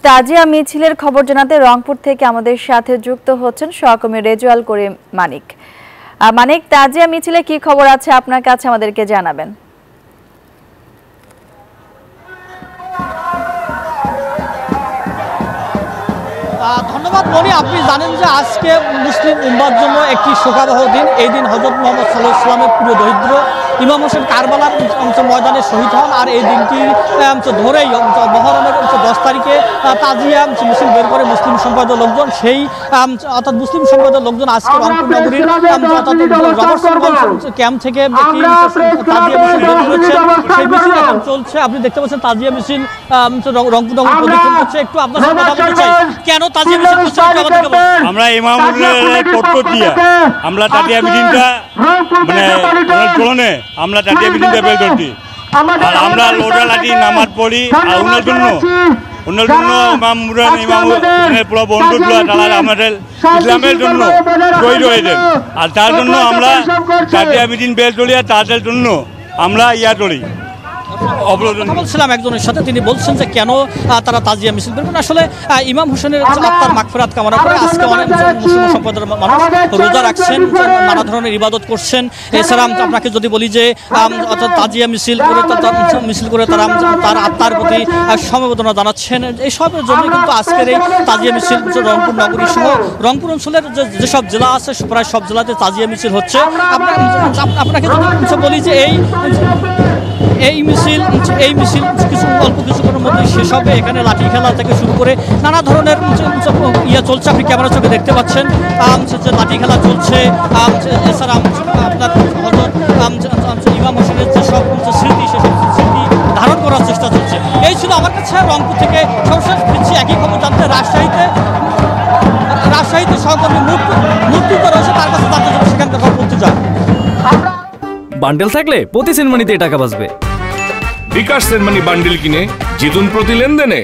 তাজিয়া মিছিলের খবর জানাতে রংপুর থেকে আমাদের সাথে যুক্ত হচ্ছেন সহকর্মী রেজওয়াল করিম মানিক। মানিক, তাজিয়া মিছিলে কি খবর আছে আপনার কাছে আমাদেরকে জানাবেন। ধন্যবাদ মনি। আপনি জানেন যে আজকে মুসলিম উম্মার জন্য একটি শোকাবহ দিন। এই দিন হযরত মুহাম্মদ সাল্লাল্লাহু আলাইহি ওয়াসাল্লামের প্রিয় দরিদ্র ইমাম হোসেন কারবালার ময়দানে শহীদ হন। আর এই দিনটি ধরেই মহরমের 10 তারিখে তাজিয়া মিছিল বের করে মুসলিম সম্প্রদায়ের লোকজন, সেই অর্থাৎ মুসলিম সম্প্রদায়ের লোকজন আজকে রংপুর নগরীর অর্থাৎ রবার্টসগঞ্জ ক্যাম্প থেকে তাজিয়া মিছিল বের করেছেন। সেই মিছিল এখন চলছে। আপনি দেখতে পাচ্ছেন তাজিয়া মিছিল রংপুর নগরী প্রদক্ষিণ করছে। একটু আপনার সাথে কথা বলতে চাই, কেন তাজিয়া মিছিল করছে আমাদেরকে বলুন। আমরা ইমামুল্লাহর পক্ষ দিয়ে আমরা তাজিয়া মিছিলটা চলনে আমরা তাজিয়া মিছিলটা বের করছি। আর আমরা লোটা লাঠি নামাজ পড়ি। আর ওনার জন্য পুরো বন্ধুগুলো তারা আমাদের ইসলামের জন্য শহীদ হয়েছেন। আর তার জন্য আমরা তাজিয়া মিছিল বের করি। আর তাদের জন্য আমরা করি। বলছিলাম একজনের সাথে, তিনি বলছেন যে কেন তারা তাজিয়া মিছিল বের করেন। আসলে ইমাম হোসেনের আত্মার মাগফিরাত কামনা করে আজকে অনেক মুসলিম সম্প্রদায়ের মানুষ রোজা রাখছেন, নানা ধরনের ইবাদত করছেন। এছাড়া আপনাকে যদি বলি যে অর্থাৎ তাজিয়া মিছিল করে তারা তার আত্মার প্রতি সমবেদনা জানাচ্ছেন। এই সবের জন্য কিন্তু আজকের এই তাজিয়া মিছিল রংপুর নগরী সহ রংপুর অঞ্চলের যেসব জেলা আছে প্রায় সব জেলাতে তাজিয়া মিছিল হচ্ছে। আপনাকে যদি বলি যে এই মিছিল কিছু অল্প কিছুক্ষণের মধ্যেই শেষ হবে। এখানে লাঠি খেলা থেকে শুরু করে নানা ধরনের চলছে। আপনি ক্যামেরা চোখে দেখতে পাচ্ছেন যে লাঠি খেলা চলছে। এছাড়া আপনার ইমাম হোসেনের যেসব স্মৃতি সেসব স্মৃতি ধারণ করার চেষ্টা চলছে। এই ছিল আমার কাছে রংপুর থেকে সর্বশেষ দিচ্ছি একই খবর জানতে। রাজশাহীতে সহকর্মী মূর্তিতে রয়েছে, তার কাছে জানতে যাবো সেখানকার খবর বলতে চান। বান্ডেল থাকলে প্রতি সেনমানিতে টাকা বাঁচবে। বিকাশ সেনমানি বান্ডেল কিনে জিতুন প্রতি লেনদেনে।